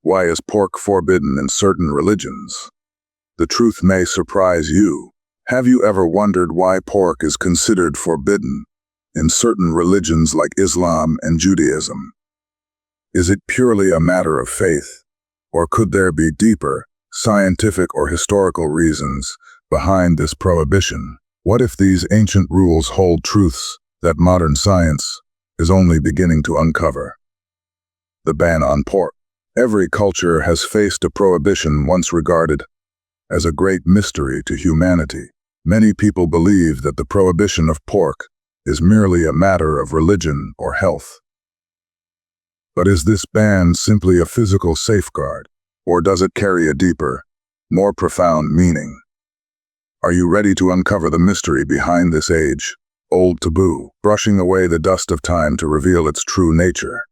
Why is pork forbidden in certain religions? The truth may surprise you. Have you ever wondered why pork is considered forbidden in certain religions like Islam and Judaism? Is it purely a matter of faith, or could there be deeper, scientific or historical reasons behind this prohibition? What if these ancient rules hold truths that modern science is only beginning to uncover? The ban on pork. Every culture has faced a prohibition once regarded as a great mystery to humanity. Many people believe that the prohibition of pork is merely a matter of religion or health. But is this ban simply a physical safeguard, or does it carry a deeper, more profound meaning? Are you ready to uncover the mystery behind this age-old taboo, brushing away the dust of time to reveal its true nature?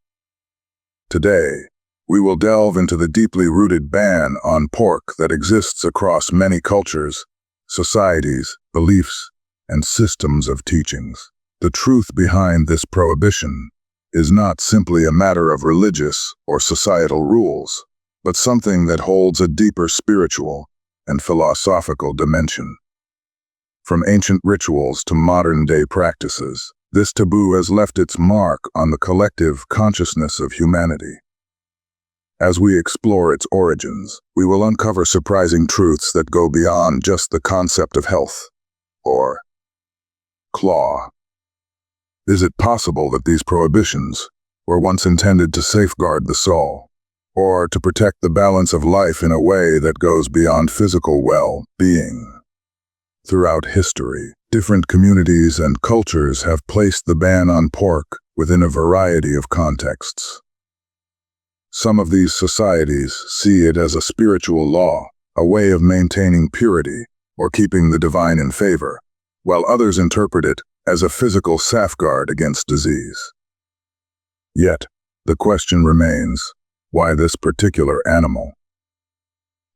Today, we will delve into the deeply rooted ban on pork that exists across many cultures, societies, beliefs, and systems of teachings. The truth behind this prohibition is not simply a matter of religious or societal rules, but something that holds a deeper spiritual and philosophical dimension. From ancient rituals to modern-day practices, this taboo has left its mark on the collective consciousness of humanity. As we explore its origins, we will uncover surprising truths that go beyond just the concept of health, or claw. Is it possible that these prohibitions were once intended to safeguard the soul, or to protect the balance of life in a way that goes beyond physical well-being? Throughout history, different communities and cultures have placed the ban on pork within a variety of contexts. Some of these societies see it as a spiritual law, a way of maintaining purity or keeping the divine in favor, while others interpret it as a physical safeguard against disease. Yet, the question remains, why this particular animal?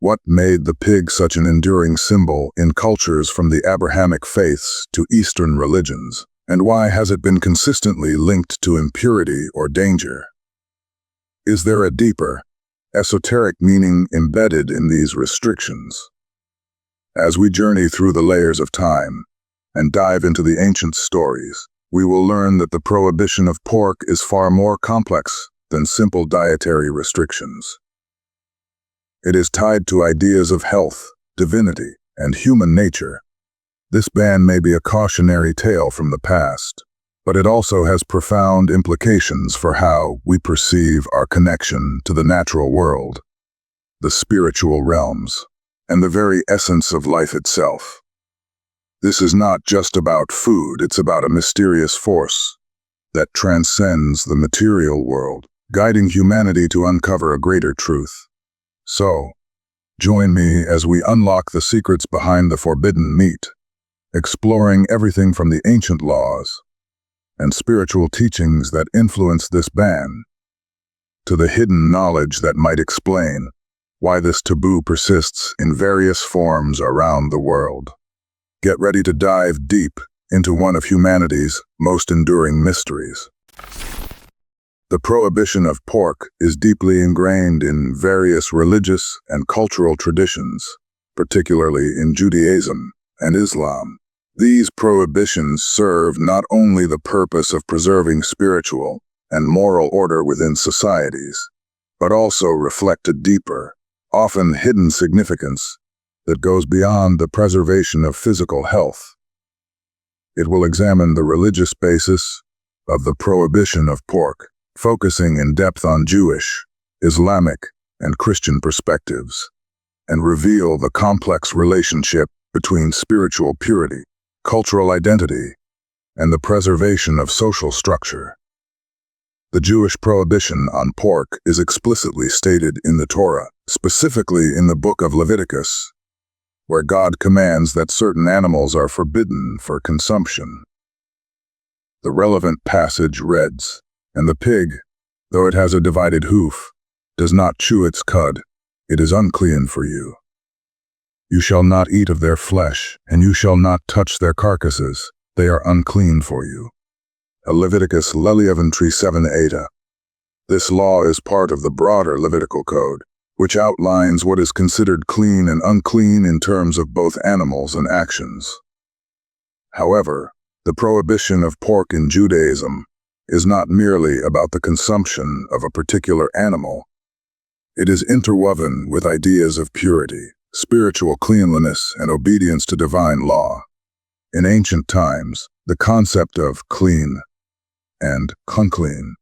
What made the pig such an enduring symbol in cultures from the Abrahamic faiths to Eastern religions, and why has it been consistently linked to impurity or danger? Is there a deeper, esoteric meaning embedded in these restrictions? As we journey through the layers of time and dive into the ancient stories, we will learn that the prohibition of pork is far more complex than simple dietary restrictions. It is tied to ideas of health, divinity, and human nature. This ban may be a cautionary tale from the past, but it also has profound implications for how we perceive our connection to the natural world, the spiritual realms, and the very essence of life itself. This is not just about food, it's about a mysterious force that transcends the material world, guiding humanity to uncover a greater truth. So, join me as we unlock the secrets behind the forbidden meat, exploring everything from the ancient laws and spiritual teachings that influence this ban, to the hidden knowledge that might explain why this taboo persists in various forms around the world. Get ready to dive deep into one of humanity's most enduring mysteries. The prohibition of pork is deeply ingrained in various religious and cultural traditions, particularly in Judaism and Islam. These prohibitions serve not only the purpose of preserving spiritual and moral order within societies, but also reflect a deeper, often hidden significance that goes beyond the preservation of physical health. It will examine the religious basis of the prohibition of pork, focusing in depth on Jewish, Islamic, and Christian perspectives, and reveal the complex relationship between spiritual purity, cultural identity, and the preservation of social structure. The Jewish prohibition on pork is explicitly stated in the Torah, specifically in the book of Leviticus, where God commands that certain animals are forbidden for consumption. The relevant passage reads, "And the pig, though it has a divided hoof, does not chew its cud, it is unclean for you. You shall not eat of their flesh, and you shall not touch their carcasses, they are unclean for you." Leviticus 11:3-7-8. This law is part of the broader Levitical code, which outlines what is considered clean and unclean in terms of both animals and actions. However, the prohibition of pork in Judaism is not merely about the consumption of a particular animal. It is interwoven with ideas of purity, spiritual cleanliness, and obedience to divine law. In ancient times, the concept of clean and unclean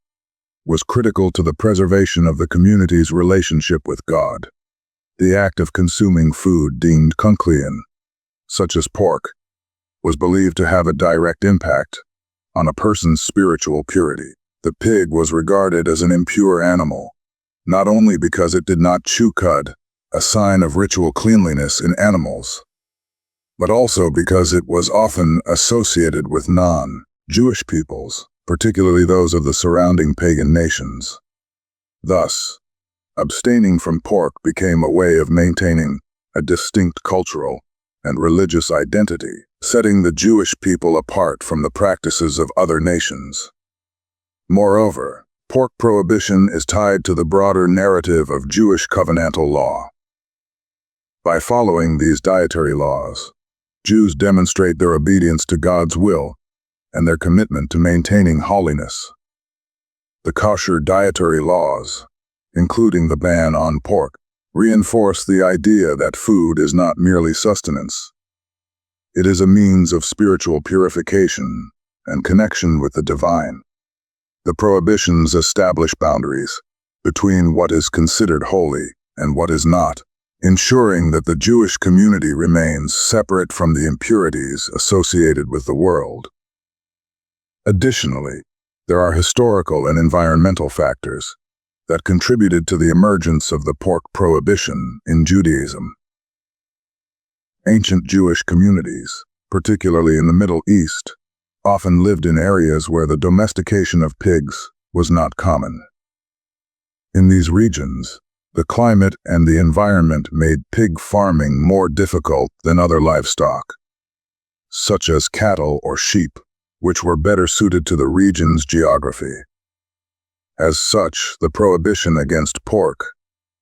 was critical to the preservation of the community's relationship with God. The act of consuming food deemed unclean, such as pork, was believed to have a direct impact on a person's spiritual purity. The pig was regarded as an impure animal, not only because it did not chew cud, a sign of ritual cleanliness in animals, but also because it was often associated with non-Jewish peoples, particularly those of the surrounding pagan nations. Thus, abstaining from pork became a way of maintaining a distinct cultural and religious identity, setting the Jewish people apart from the practices of other nations. Moreover, pork prohibition is tied to the broader narrative of Jewish covenantal law. By following these dietary laws, Jews demonstrate their obedience to God's will and their commitment to maintaining holiness. The Kosher dietary laws, including the ban on pork, reinforce the idea that food is not merely sustenance. It is a means of spiritual purification and connection with the divine. The prohibitions establish boundaries between what is considered holy and what is not, ensuring that the Jewish community remains separate from the impurities associated with the world. Additionally, there are historical and environmental factors that contributed to the emergence of the pork prohibition in Judaism. Ancient Jewish communities, particularly in the Middle East, often lived in areas where the domestication of pigs was not common. In these regions, the climate and the environment made pig farming more difficult than other livestock, such as cattle or sheep, which were better suited to the region's geography. As such, the prohibition against pork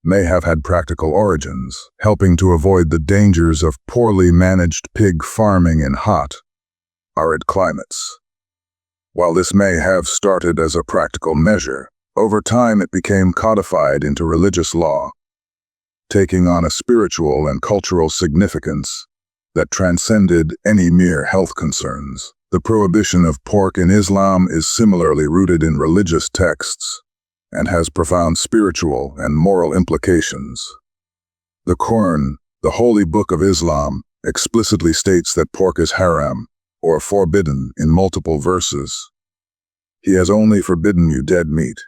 may have had practical origins, helping to avoid the dangers of poorly managed pig farming in hot, arid climates. While this may have started as a practical measure, over time it became codified into religious law, taking on a spiritual and cultural significance that transcended any mere health concerns. The prohibition of pork in Islam is similarly rooted in religious texts and has profound spiritual and moral implications. The Quran, the holy book of Islam, explicitly states that pork is haram, or forbidden, in multiple verses. He has only forbidden you dead meat,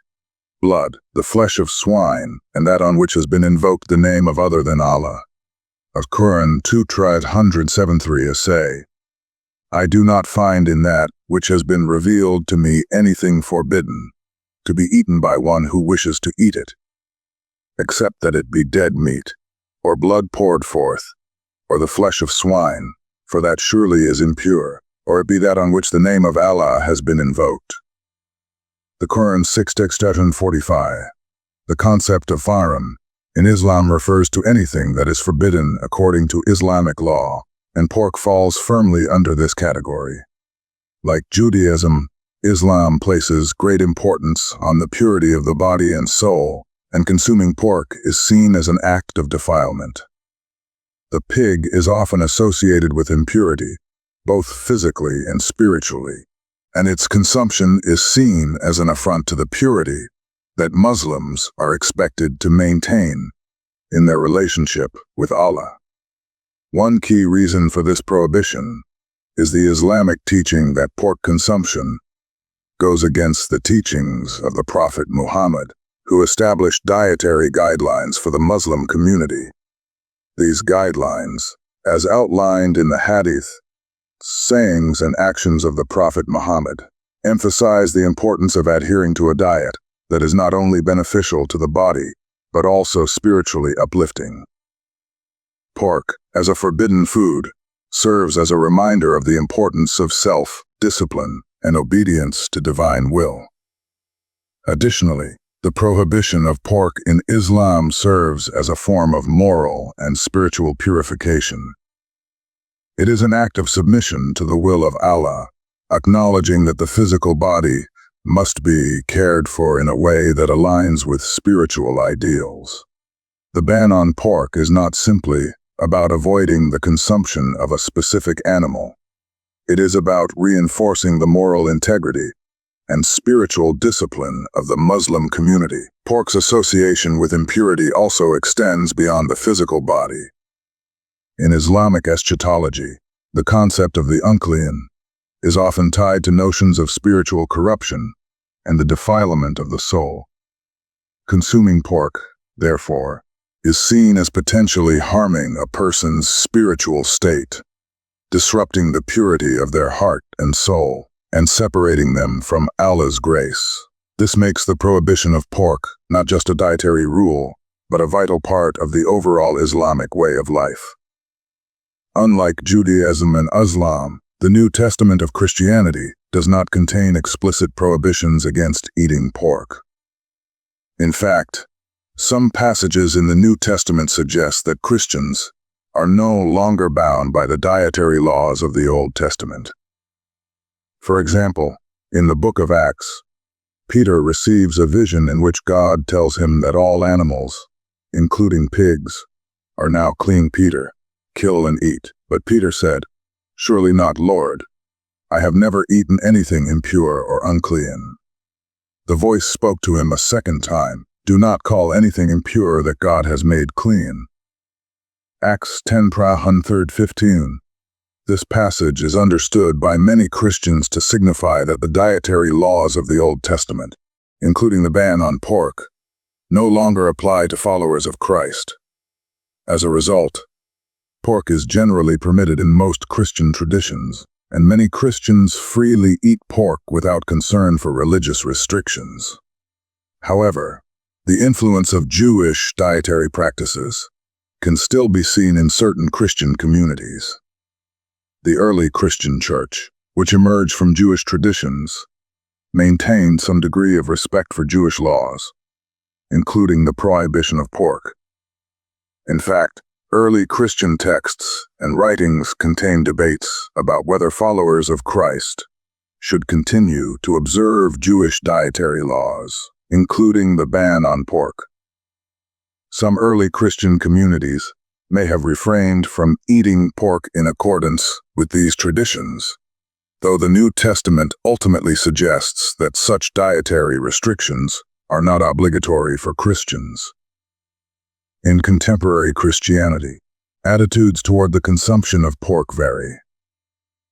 blood, the flesh of swine, and that on which has been invoked the name of other than Allah. Of Quran 2:173 say, I do not find in that which has been revealed to me anything forbidden, to be eaten by one who wishes to eat it, except that it be dead meat, or blood poured forth, or the flesh of swine, for that surely is impure, or it be that on which the name of Allah has been invoked. The Quran 6:45. The concept of haram in Islam refers to anything that is forbidden according to Islamic law, and pork falls firmly under this category. Like Judaism, Islam places great importance on the purity of the body and soul, and consuming pork is seen as an act of defilement. The pig is often associated with impurity, both physically and spiritually, and its consumption is seen as an affront to the purity that Muslims are expected to maintain in their relationship with Allah. One key reason for this prohibition is the Islamic teaching that pork consumption goes against the teachings of the Prophet Muhammad, who established dietary guidelines for the Muslim community. These guidelines, as outlined in the Hadith, sayings and actions of the Prophet Muhammad, emphasize the importance of adhering to a diet that is not only beneficial to the body, but also spiritually uplifting. Pork, as a forbidden food, serves as a reminder of the importance of self-discipline and obedience to divine will. Additionally, The prohibition of pork in Islam serves as a form of moral and spiritual purification. It is an act of submission to the will of Allah, acknowledging that the physical body must be cared for in a way that aligns with spiritual ideals. The ban on pork is not simply about avoiding the consumption of a specific animal. It is about reinforcing the moral integrity and spiritual discipline of the Muslim community. Pork's association with impurity also extends beyond the physical body. In Islamic eschatology, the concept of the unclean is often tied to notions of spiritual corruption and the defilement of the soul. Consuming pork, therefore, is seen as potentially harming a person's spiritual state, disrupting the purity of their heart and soul, and separating them from Allah's grace. This makes the prohibition of pork not just a dietary rule, but a vital part of the overall Islamic way of life. Unlike Judaism and Islam, the New Testament of Christianity does not contain explicit prohibitions against eating pork. In fact, some passages in the New Testament suggest that Christians are no longer bound by the dietary laws of the Old Testament. For example, in the book of Acts, Peter receives a vision in which God tells him that all animals, including pigs, are now clean. Peter, kill and eat. But Peter said, "Surely not, Lord. I have never eaten anything impure or unclean." The voice spoke to him a second time, "Do not call anything impure that God has made clean." Acts 10:15. This passage is understood by many Christians to signify that the dietary laws of the Old Testament, including the ban on pork, no longer apply to followers of Christ. As a result, pork is generally permitted in most Christian traditions, and many Christians freely eat pork without concern for religious restrictions. However, the influence of Jewish dietary practices can still be seen in certain Christian communities. The early Christian church, which emerged from Jewish traditions, maintained some degree of respect for Jewish laws, including the prohibition of pork. In fact, early Christian texts and writings contain debates about whether followers of Christ should continue to observe Jewish dietary laws, including the ban on pork. Some early Christian communities may have refrained from eating pork in accordance with these traditions, though the New Testament ultimately suggests that such dietary restrictions are not obligatory for Christians. In contemporary Christianity, attitudes toward the consumption of pork vary.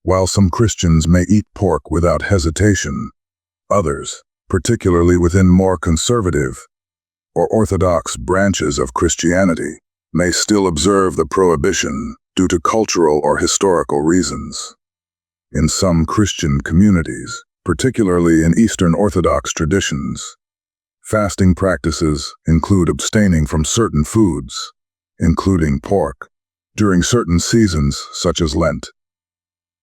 While some Christians may eat pork without hesitation, others, particularly within more conservative or orthodox branches of Christianity, may still observe the prohibition due to cultural or historical reasons. In some Christian communities, particularly in Eastern Orthodox traditions, fasting practices include abstaining from certain foods, including pork, during certain seasons such as Lent.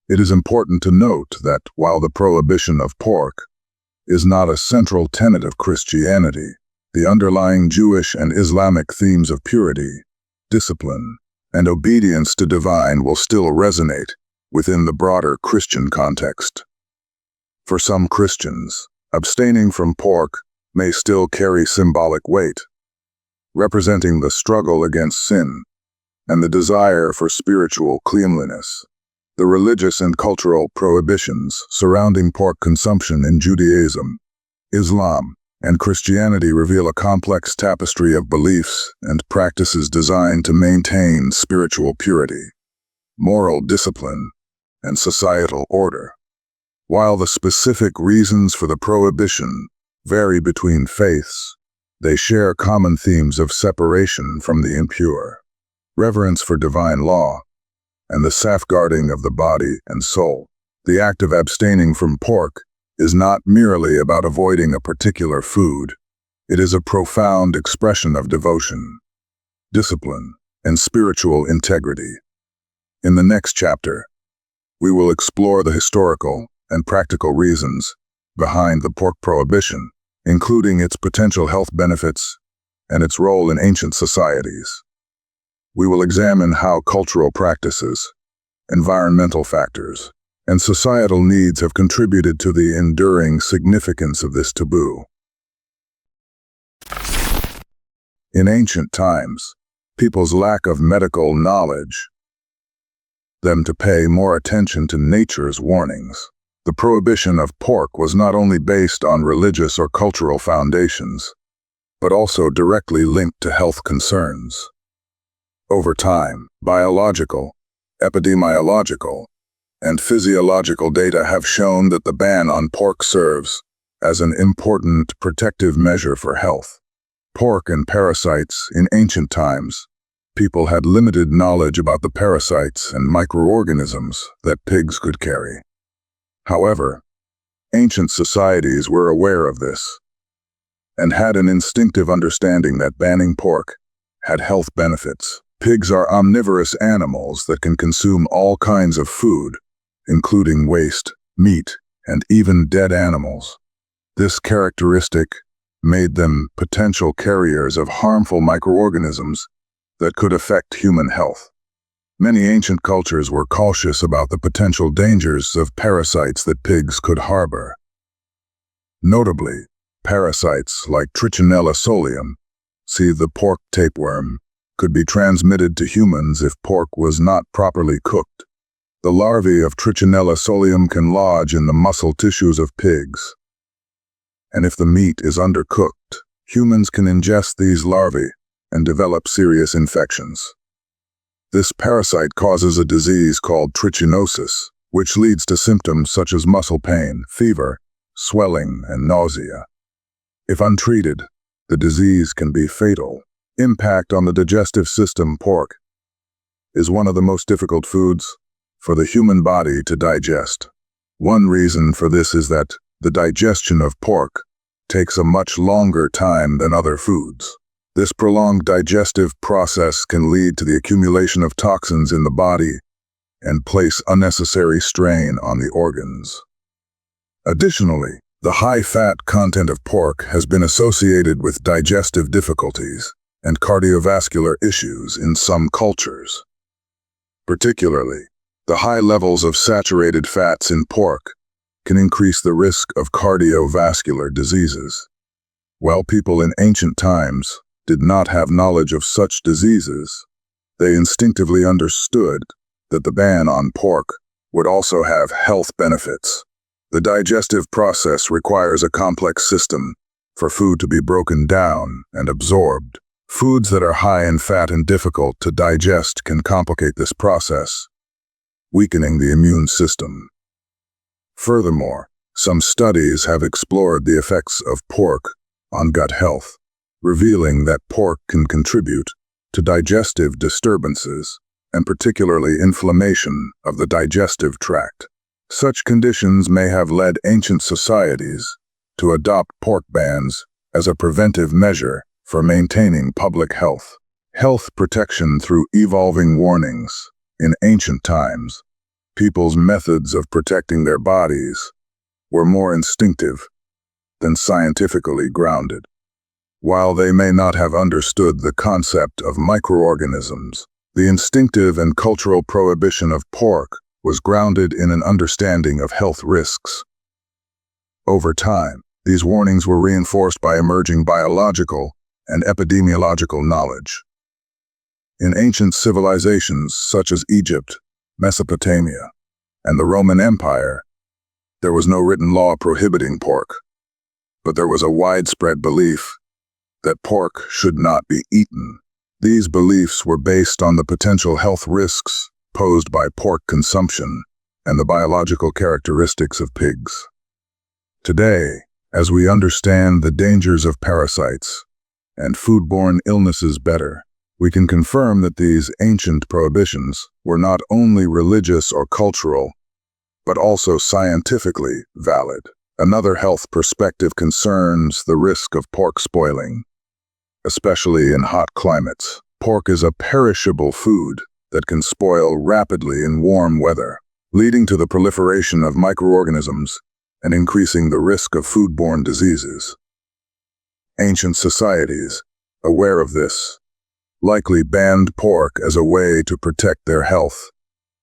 It is important to note that while the prohibition of pork is not a central tenet of Christianity, the underlying Jewish and Islamic themes of purity, discipline, and obedience to divine will still resonate within the broader Christian context. For some Christians, abstaining from pork may still carry symbolic weight, representing the struggle against sin and the desire for spiritual cleanliness. The religious and cultural prohibitions surrounding pork consumption in Judaism, Islam, and Christianity reveal a complex tapestry of beliefs and practices designed to maintain spiritual purity, moral discipline, and societal order. While the specific reasons for the prohibition vary between faiths, they share common themes of separation from the impure, reverence for divine law, and the safeguarding of the body and soul. The act of abstaining from pork is not merely about avoiding a particular food. It is a profound expression of devotion, discipline, and spiritual integrity. In the next chapter, we will explore the historical and practical reasons behind the pork prohibition including its potential health benefits and its role in ancient societies. We will examine how cultural practices, environmental factors, and societal needs have contributed to the enduring significance of this taboo. In ancient times, people's lack of medical knowledge led them to pay more attention to nature's warnings. The prohibition of pork was not only based on religious or cultural foundations, but also directly linked to health concerns. Over time, biological, epidemiological, and physiological data have shown that the ban on pork serves as an important protective measure for health. Pork and parasites. In ancient times, people had limited knowledge about the parasites and microorganisms that pigs could carry. However, ancient societies were aware of this and had an instinctive understanding that banning pork had health benefits. Pigs are omnivorous animals that can consume all kinds of food, including waste, meat, and even dead animals. This characteristic made them potential carriers of harmful microorganisms that could affect human health. Many ancient cultures were cautious about the potential dangers of parasites that pigs could harbor. Notably, parasites like Trichinella solium, see the pork tapeworm, could be transmitted to humans if pork was not properly cooked. The larvae of Trichinella solium can lodge in the muscle tissues of pigs, and if the meat is undercooked, humans can ingest these larvae and develop serious infections. This parasite causes a disease called trichinosis, which leads to symptoms such as muscle pain, fever, swelling, and nausea. If untreated, the disease can be fatal. Impact on the digestive system. Pork is one of the most difficult foods for the human body to digest. One reason for this is that the digestion of pork takes a much longer time than other foods. This prolonged digestive process can lead to the accumulation of toxins in the body and place unnecessary strain on the organs. Additionally, the high-fat content of pork has been associated with digestive difficulties and cardiovascular issues in some cultures. Particularly, the high levels of saturated fats in pork can increase the risk of cardiovascular diseases. While people in ancient times did not have knowledge of such diseases, they instinctively understood that the ban on pork would also have health benefits. The digestive process requires a complex system for food to be broken down and absorbed. Foods that are high in fat and difficult to digest can complicate this process, weakening the immune system. Furthermore, some studies have explored the effects of pork on gut health, revealing that pork can contribute to digestive disturbances and particularly inflammation of the digestive tract. Such conditions may have led ancient societies to adopt pork bans as a preventive measure for maintaining public health. Health protection through evolving warnings. In ancient times, people's methods of protecting their bodies were more instinctive than scientifically grounded. While they may not have understood the concept of microorganisms, the instinctive and cultural prohibition of pork was grounded in an understanding of health risks. Over time, these warnings were reinforced by emerging biological and epidemiological knowledge. In ancient civilizations such as Egypt, Mesopotamia, and the Roman Empire, there was no written law prohibiting pork, but there was a widespread belief that pork should not be eaten. These beliefs were based on the potential health risks posed by pork consumption and the biological characteristics of pigs. Today, as we understand the dangers of parasites and foodborne illnesses better, we can confirm that these ancient prohibitions were not only religious or cultural, but also scientifically valid. Another health perspective concerns the risk of pork spoiling, especially in hot climates. Pork is a perishable food that can spoil rapidly in warm weather, leading to the proliferation of microorganisms and increasing the risk of foodborne diseases. Ancient societies, aware of this, likely banned pork as a way to protect their health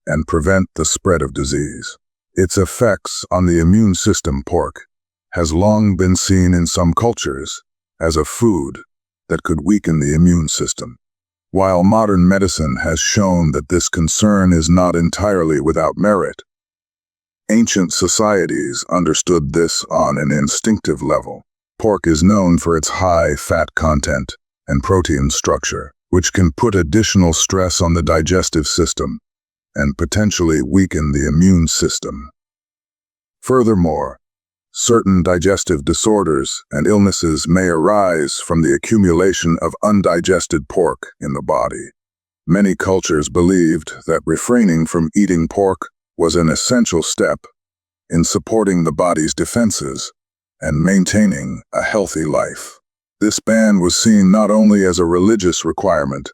and prevent the spread of disease. Its effects on the immune system. Pork has long been seen in some cultures as a food that could weaken the immune system. While modern medicine has shown that this concern is not entirely without merit, ancient societies understood this on an instinctive level. Pork is known for its high fat content and protein structure, which can put additional stress on the digestive system and potentially weaken the immune system. Furthermore, certain digestive disorders and illnesses may arise from the accumulation of undigested pork in the body. Many cultures believed that refraining from eating pork was an essential step in supporting the body's defenses and maintaining a healthy life. This ban was seen not only as a religious requirement,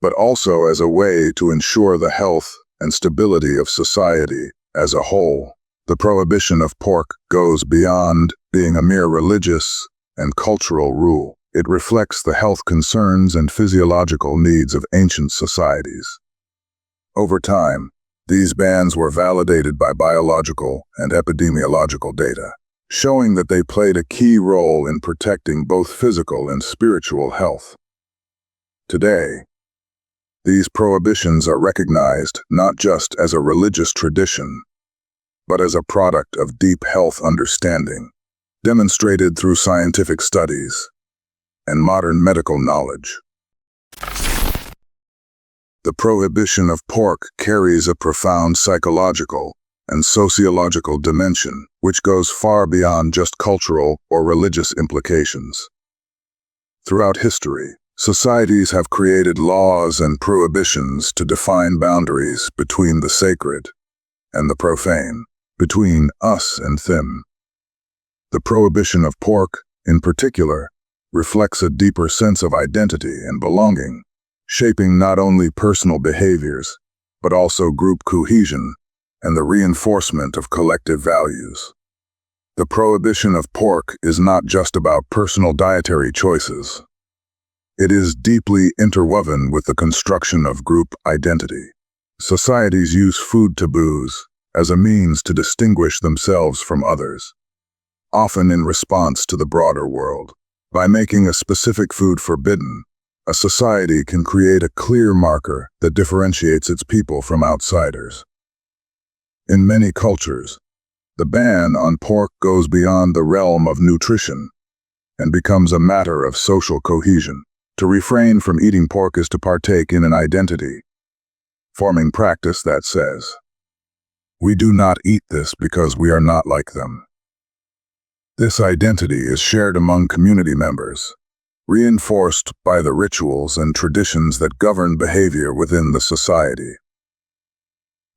but also as a way to ensure the health and stability of society as a whole. The prohibition of pork goes beyond being a mere religious and cultural rule. It reflects the health concerns and physiological needs of ancient societies. Over time, these bans were validated by biological and epidemiological data, showing that they played a key role in protecting both physical and spiritual health. Today, these prohibitions are recognized not just as a religious tradition, but as a product of deep health understanding, demonstrated through scientific studies and modern medical knowledge. The prohibition of pork carries a profound psychological and sociological dimension, which goes far beyond just cultural or religious implications. Throughout history, societies have created laws and prohibitions to define boundaries between the sacred and the profane, between us and them. The prohibition of pork, in particular, reflects a deeper sense of identity and belonging, shaping not only personal behaviors, but also group cohesion and the reinforcement of collective values. The prohibition of pork is not just about personal dietary choices. It is deeply interwoven with the construction of group identity. Societies use food taboos as a means to distinguish themselves from others, often in response to the broader world. By making a specific food forbidden, a society can create a clear marker that differentiates its people from outsiders. In many cultures, the ban on pork goes beyond the realm of nutrition and becomes a matter of social cohesion. To refrain from eating pork is to partake in an identity, forming practice that says, "We do not eat this because we are not like them." This identity is shared among community members, reinforced by the rituals and traditions that govern behavior within the society.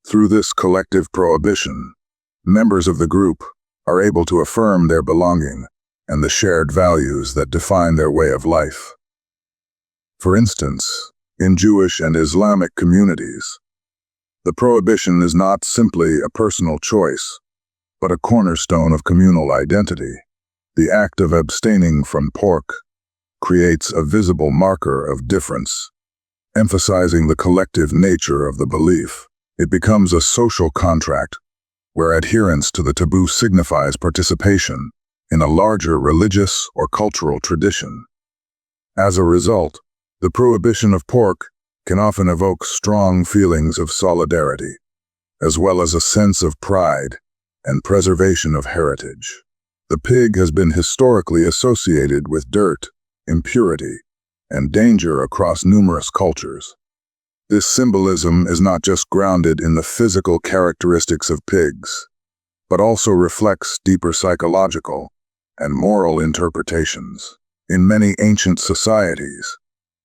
Through this collective prohibition, members of the group are able to affirm their belonging and the shared values that define their way of life. For instance, in Jewish and Islamic communities, the prohibition is not simply a personal choice, but a cornerstone of communal identity. The act of abstaining from pork creates a visible marker of difference, emphasizing the collective nature of the belief. It becomes a social contract where adherence to the taboo signifies participation in a larger religious or cultural tradition. As a result, the prohibition of pork can often evoke strong feelings of solidarity, as well as a sense of pride and preservation of heritage. The pig has been historically associated with dirt, impurity, and danger across numerous cultures. This symbolism is not just grounded in the physical characteristics of pigs, but also reflects deeper psychological and moral interpretations. In many ancient societies,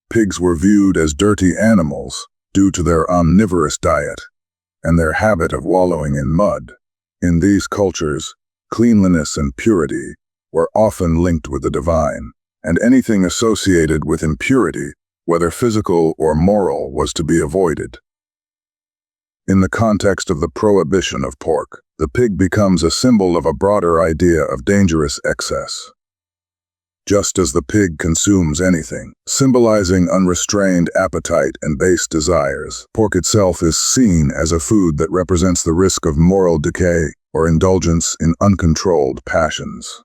pigs were viewed as dirty animals due to their omnivorous diet and their habit of wallowing in mud. In these cultures, cleanliness and purity were often linked with the divine, and anything associated with impurity, whether physical or moral, was to be avoided. In the context of the prohibition of pork, the pig becomes a symbol of a broader idea of dangerous excess. just as the pig consumes anything, symbolizing unrestrained appetite and base desires. Pork itself is seen as a food that represents the risk of moral decay or indulgence in uncontrolled passions.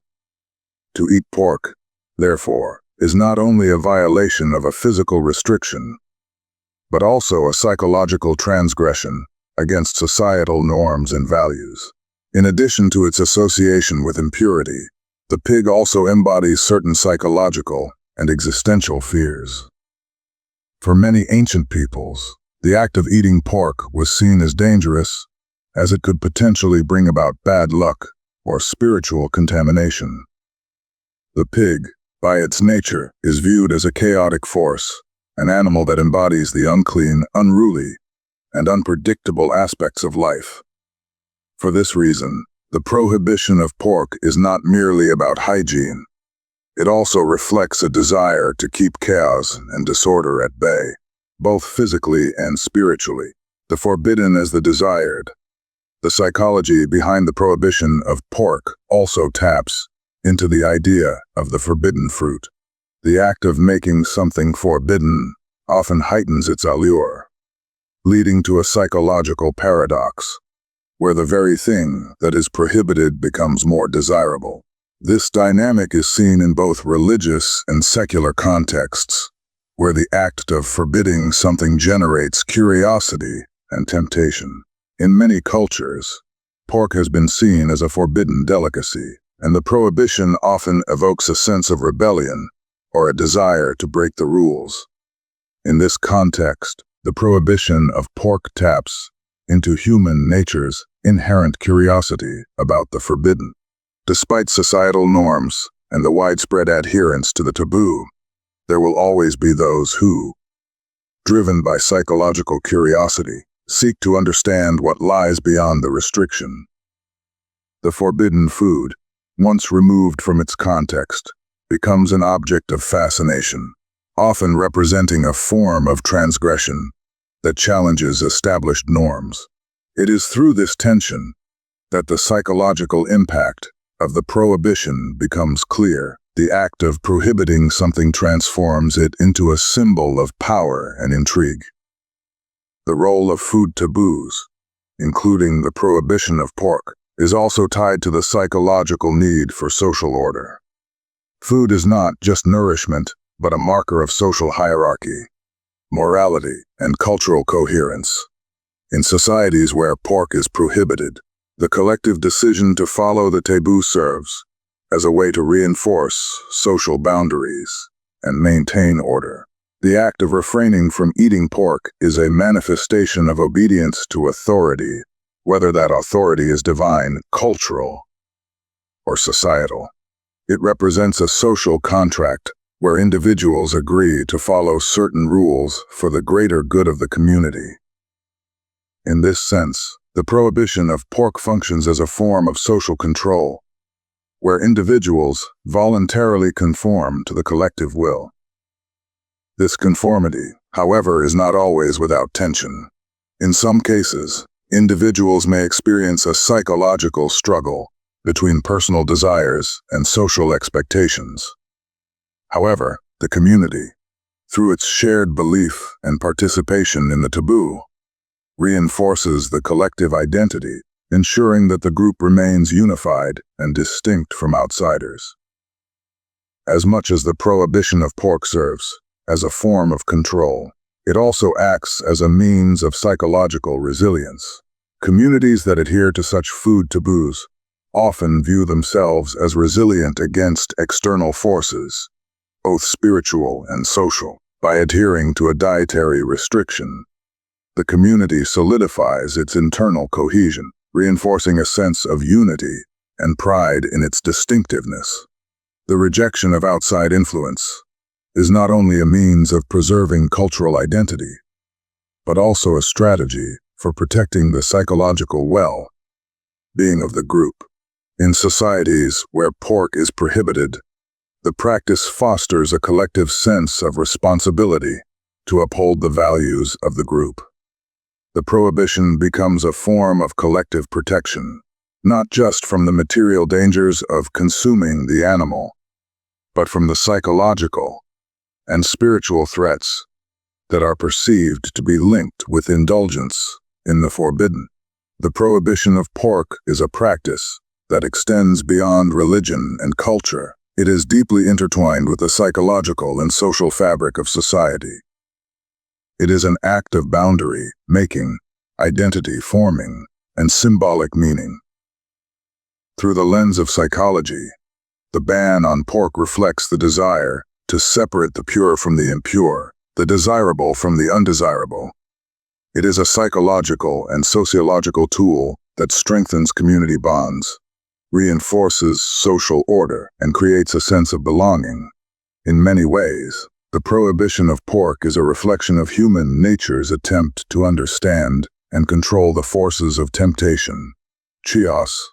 To eat pork, therefore, is not only a violation of a physical restriction, but also a psychological transgression against societal norms and values. In addition to its association with impurity, the pig also embodies certain psychological and existential fears. For many ancient peoples, the act of eating pork was seen as dangerous, as it could potentially bring about bad luck or spiritual contamination. The pig, by its nature, is viewed as a chaotic force, an animal that embodies the unclean, unruly, and unpredictable aspects of life. For this reason, the prohibition of pork is not merely about hygiene. It also reflects a desire to keep chaos and disorder at bay, both physically and spiritually. The forbidden as the desired. The psychology behind the prohibition of pork also taps into the idea of the forbidden fruit. The act of making something forbidden often heightens its allure, leading to a psychological paradox, where the very thing that is prohibited becomes more desirable. This dynamic is seen in both religious and secular contexts, where the act of forbidding something generates curiosity and temptation. In many cultures, pork has been seen as a forbidden delicacy, and the prohibition often evokes a sense of rebellion or a desire to break the rules. In this context, the prohibition of pork taps into human nature's inherent curiosity about the forbidden. Despite societal norms and the widespread adherence to the taboo, there will always be those who, driven by psychological curiosity, seek to understand what lies beyond the restriction. The forbidden food, once removed from its context, becomes an object of fascination, often representing a form of transgression that challenges established norms. It is through this tension that the psychological impact of the prohibition becomes clear. The act of prohibiting something transforms it into a symbol of power and intrigue. The role of food taboos, including the prohibition of pork, is also tied to the psychological need for social order. Food is not just nourishment, but a marker of social hierarchy, morality, and cultural coherence. In societies where pork is prohibited, the collective decision to follow the taboo serves as a way to reinforce social boundaries and maintain order. The act of refraining from eating pork is a manifestation of obedience to authority, whether that authority is divine, cultural, or societal. It represents a social contract where individuals agree to follow certain rules for the greater good of the community. In this sense, the prohibition of pork functions as a form of social control, where individuals voluntarily conform to the collective will. This conformity, however, is not always without tension. In some cases, individuals may experience a psychological struggle between personal desires and social expectations. However, the community, through its shared belief and participation in the taboo, reinforces the collective identity, ensuring that the group remains unified and distinct from outsiders. As much as the prohibition of pork serves as a form of control, it also acts as a means of psychological resilience. Communities that adhere to such food taboos often view themselves as resilient against external forces, both spiritual and social. By adhering to a dietary restriction, the community solidifies its internal cohesion, reinforcing a sense of unity and pride in its distinctiveness. The rejection of outside influence is not only a means of preserving cultural identity, but also a strategy for protecting the psychological well-being of the group. In societies where pork is prohibited, the practice fosters a collective sense of responsibility to uphold the values of the group. The prohibition becomes a form of collective protection, not just from the material dangers of consuming the animal, but from the psychological and spiritual threats that are perceived to be linked with indulgence in the forbidden. The prohibition of pork is a practice that extends beyond religion and culture. It is deeply intertwined with the psychological and social fabric of society. It is an act of boundary making, identity forming, and symbolic meaning. Through the lens of psychology, the ban on pork reflects the desire to separate the pure from the impure, the desirable from the undesirable. It is a psychological and sociological tool that strengthens community bonds, reinforces social order, and creates a sense of belonging. In many ways, the prohibition of pork is a reflection of human nature's attempt to understand and control the forces of temptation, chaos,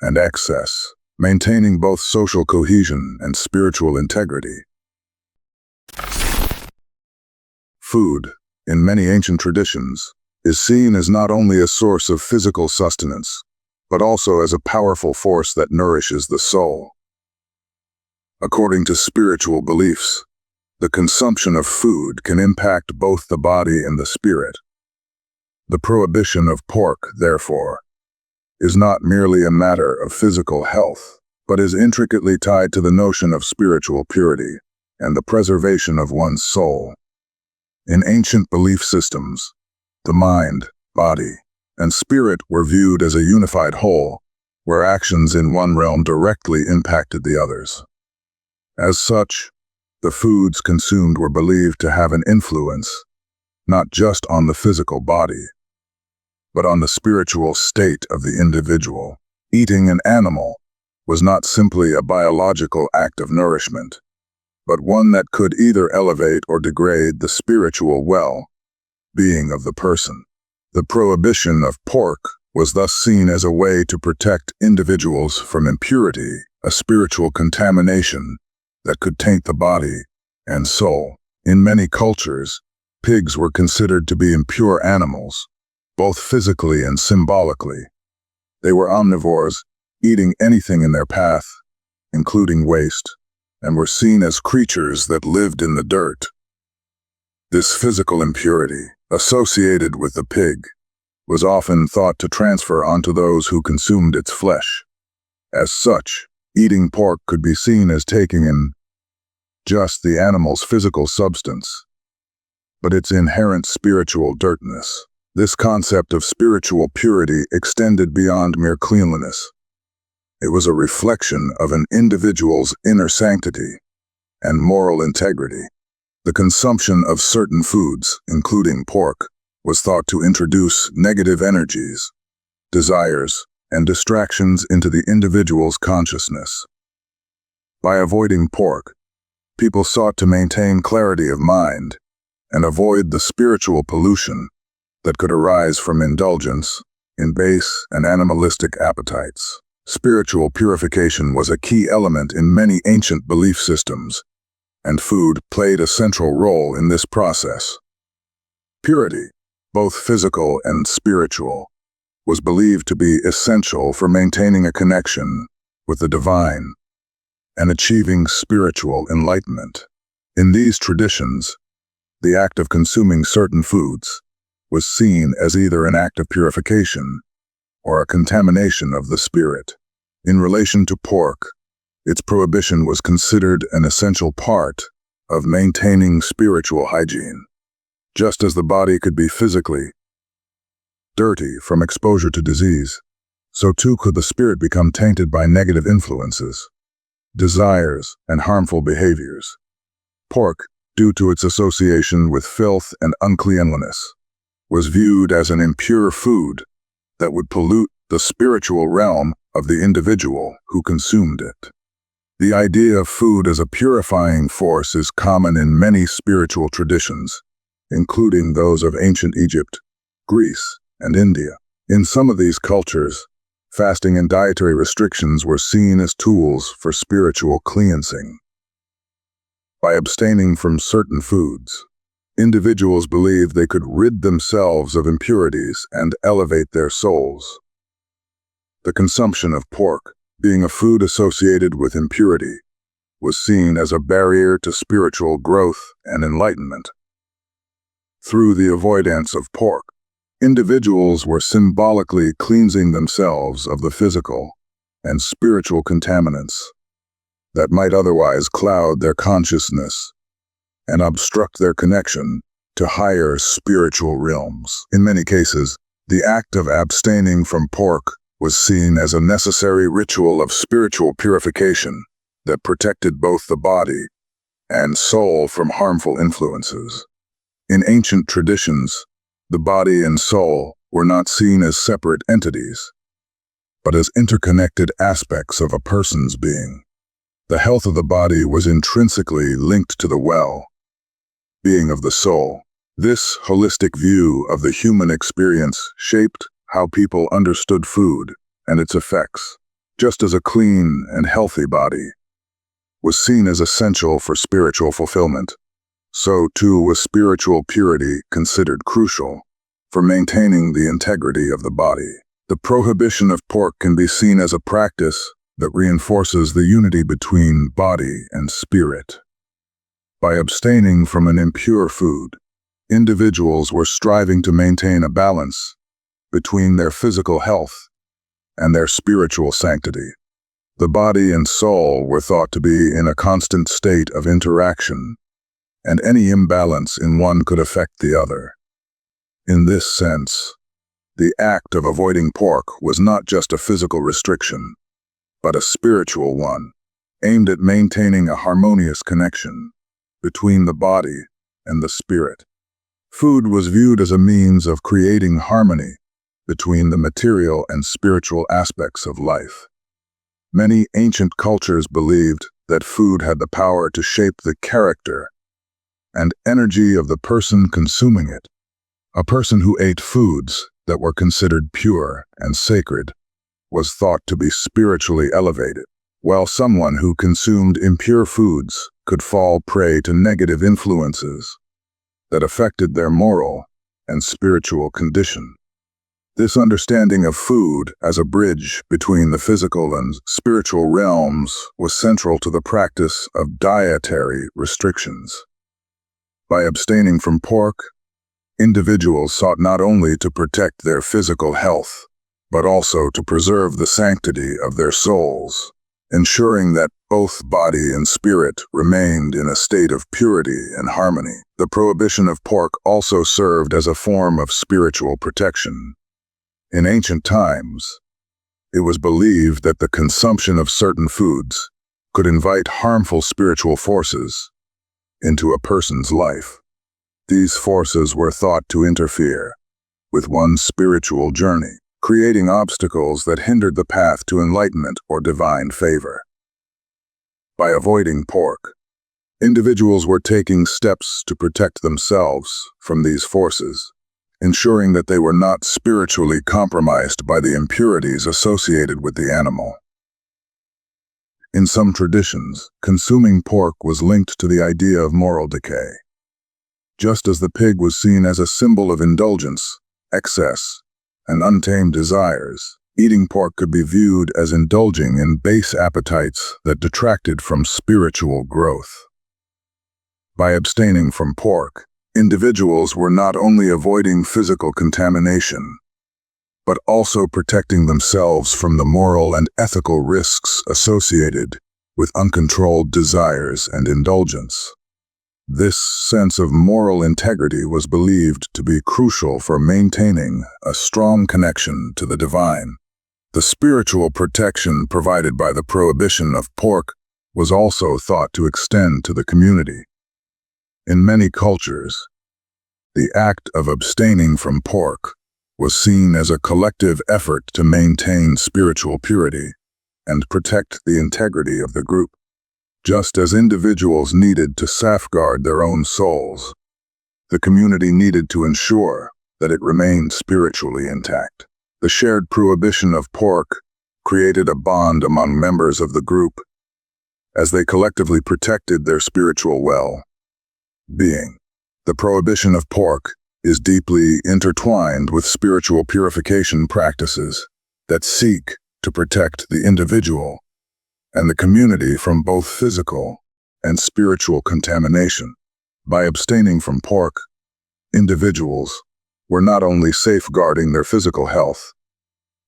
and excess, maintaining both social cohesion and spiritual integrity. Food, in many ancient traditions, is seen as not only a source of physical sustenance, but also as a powerful force that nourishes the soul. According to spiritual beliefs, the consumption of food can impact both the body and the spirit. The prohibition of pork, therefore, is not merely a matter of physical health, but is intricately tied to the notion of spiritual purity and the preservation of one's soul. In ancient belief systems, the mind, body, and spirit were viewed as a unified whole, where actions in one realm directly impacted the others. As such, the foods consumed were believed to have an influence, not just on the physical body, but on the spiritual state of the individual. Eating an animal was not simply a biological act of nourishment, but one that could either elevate or degrade the spiritual well-being of the person. The prohibition of pork was thus seen as a way to protect individuals from impurity, a spiritual contamination that could taint the body and soul. In many cultures, pigs were considered to be impure animals, both physically and symbolically. They were omnivores, eating anything in their path, including waste, and were seen as creatures that lived in the dirt. This physical impurity, associated with the pig, was often thought to transfer onto those who consumed its flesh. As such, eating pork could be seen as taking in just the animal's physical substance, but its inherent spiritual dirtiness. This concept of spiritual purity extended beyond mere cleanliness. It was a reflection of an individual's inner sanctity and moral integrity. The consumption of certain foods, including pork, was thought to introduce negative energies, desires, and distractions into the individual's consciousness. By avoiding pork, people sought to maintain clarity of mind and avoid the spiritual pollution that could arise from indulgence in base and animalistic appetites. Spiritual purification was a key element in many ancient belief systems, and food played a central role in this process. Purity, both physical and spiritual, was believed to be essential for maintaining a connection with the divine and achieving spiritual enlightenment. In these traditions, the act of consuming certain foods was seen as either an act of purification or a contamination of the spirit. In relation to pork, its prohibition was considered an essential part of maintaining spiritual hygiene. Just as the body could be physically dirty from exposure to disease, so too could the spirit become tainted by negative influences, desires, and harmful behaviors. Pork, due to its association with filth and uncleanliness, was viewed as an impure food that would pollute the spiritual realm of the individual who consumed it. The idea of food as a purifying force is common in many spiritual traditions, including those of ancient Egypt, Greece, and India. In some of these cultures, fasting and dietary restrictions were seen as tools for spiritual cleansing. By abstaining from certain foods, individuals believed they could rid themselves of impurities and elevate their souls. The consumption of pork, being a food associated with impurity, was seen as a barrier to spiritual growth and enlightenment. Through the avoidance of pork, individuals were symbolically cleansing themselves of the physical and spiritual contaminants that might otherwise cloud their consciousness and obstruct their connection to higher spiritual realms. In many cases, the act of abstaining from pork was seen as a necessary ritual of spiritual purification that protected both the body and soul from harmful influences. In ancient traditions, the body and soul were not seen as separate entities, but as interconnected aspects of a person's being. The health of the body was intrinsically linked to the well-being of the soul. This holistic view of the human experience shaped how people understood food and its effects. Just as a clean and healthy body was seen as essential for spiritual fulfillment, so too was spiritual purity considered crucial for maintaining the integrity of the body. The prohibition of pork can be seen as a practice that reinforces the unity between body and spirit. By abstaining from an impure food, individuals were striving to maintain a balance between their physical health and their spiritual sanctity. The body and soul were thought to be in a constant state of interaction, and any imbalance in one could affect the other. In this sense, the act of avoiding pork was not just a physical restriction, but a spiritual one, aimed at maintaining a harmonious connection between the body and the spirit. Food was viewed as a means of creating harmony between the material and spiritual aspects of life. Many ancient cultures believed that food had the power to shape the character and energy of the person consuming it. A person who ate foods that were considered pure and sacred was thought to be spiritually elevated, while someone who consumed impure foods could fall prey to negative influences that affected their moral and spiritual condition. This understanding of food as a bridge between the physical and spiritual realms was central to the practice of dietary restrictions. By abstaining from pork, individuals sought not only to protect their physical health, but also to preserve the sanctity of their souls, ensuring that both body and spirit remained in a state of purity and harmony. The prohibition of pork also served as a form of spiritual protection. In ancient times, it was believed that the consumption of certain foods could invite harmful spiritual forces into a person's life. These forces were thought to interfere with one's spiritual journey, creating obstacles that hindered the path to enlightenment or divine favor. By avoiding pork, individuals were taking steps to protect themselves from these forces, ensuring that they were not spiritually compromised by the impurities associated with the animal. In some traditions, consuming pork was linked to the idea of moral decay. Just as the pig was seen as a symbol of indulgence, excess, and untamed desires, eating pork could be viewed as indulging in base appetites that detracted from spiritual growth. By abstaining from pork, individuals were not only avoiding physical contamination, but also protecting themselves from the moral and ethical risks associated with uncontrolled desires and indulgence. This sense of moral integrity was believed to be crucial for maintaining a strong connection to the divine. The spiritual protection provided by the prohibition of pork was also thought to extend to the community. In many cultures, the act of abstaining from pork was seen as a collective effort to maintain spiritual purity and protect the integrity of the group. Just as individuals needed to safeguard their own souls, the community needed to ensure that it remained spiritually intact. The shared prohibition of pork created a bond among members of the group as they collectively protected their spiritual well-being. The prohibition of pork is deeply intertwined with spiritual purification practices that seek to protect the individual and the community from both physical and spiritual contamination. By abstaining from pork, individuals were not only safeguarding their physical health,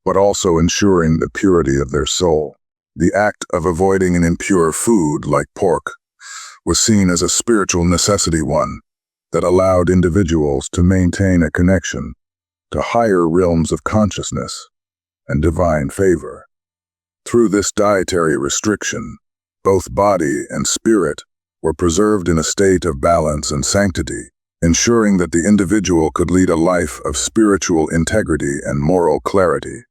but also ensuring the purity of their soul. The act of avoiding an impure food like pork was seen as a spiritual necessity, one that allowed individuals to maintain a connection to higher realms of consciousness and divine favor. Through this dietary restriction, both body and spirit were preserved in a state of balance and sanctity, ensuring that the individual could lead a life of spiritual integrity and moral clarity.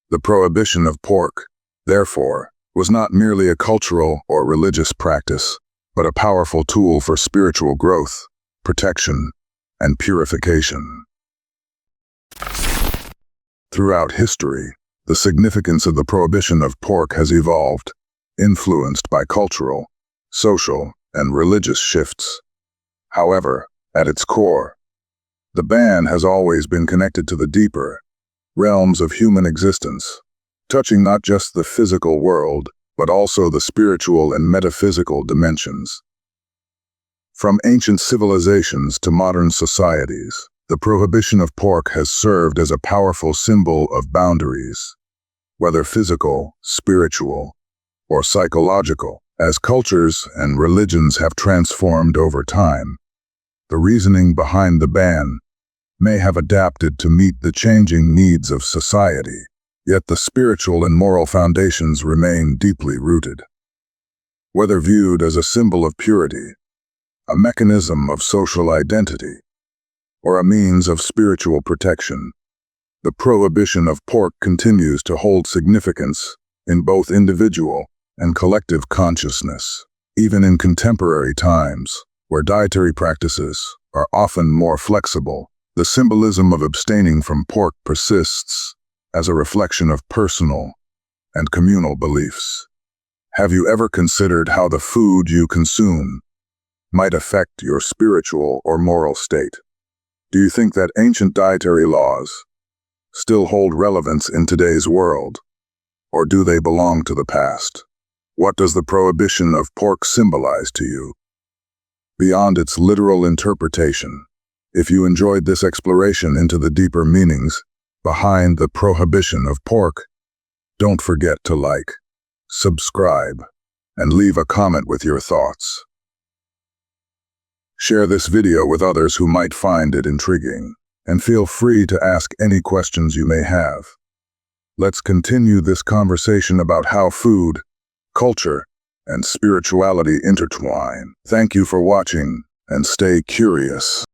The prohibition of pork, therefore, was not merely a cultural or religious practice, but a powerful tool for spiritual growth, protection, and purification. Throughout history, the significance of the prohibition of pork has evolved, influenced by cultural, social, and religious shifts. However, at its core, the ban has always been connected to the deeper realms of human existence, touching not just the physical world, but also the spiritual and metaphysical dimensions. From ancient civilizations to modern societies, the prohibition of pork has served as a powerful symbol of boundaries, whether physical, spiritual, or psychological. As cultures and religions have transformed over time, the reasoning behind the ban may have adapted to meet the changing needs of society, yet the spiritual and moral foundations remain deeply rooted. Whether viewed as a symbol of purity, a mechanism of social identity, or a means of spiritual protection, the prohibition of pork continues to hold significance in both individual and collective consciousness. Even in contemporary times, where dietary practices are often more flexible, the symbolism of abstaining from pork persists as a reflection of personal and communal beliefs. Have you ever considered how the food you consume might affect your spiritual or moral state? Do you think that ancient dietary laws still hold relevance in today's world, or do they belong to the past? What does the prohibition of pork symbolize to you? Beyond its literal interpretation, if you enjoyed this exploration into the deeper meanings behind the prohibition of pork, don't forget to like, subscribe, and leave a comment with your thoughts. Share this video with others who might find it intriguing, and feel free to ask any questions you may have. Let's continue this conversation about how food, culture, and spirituality intertwine. Thank you for watching, and stay curious.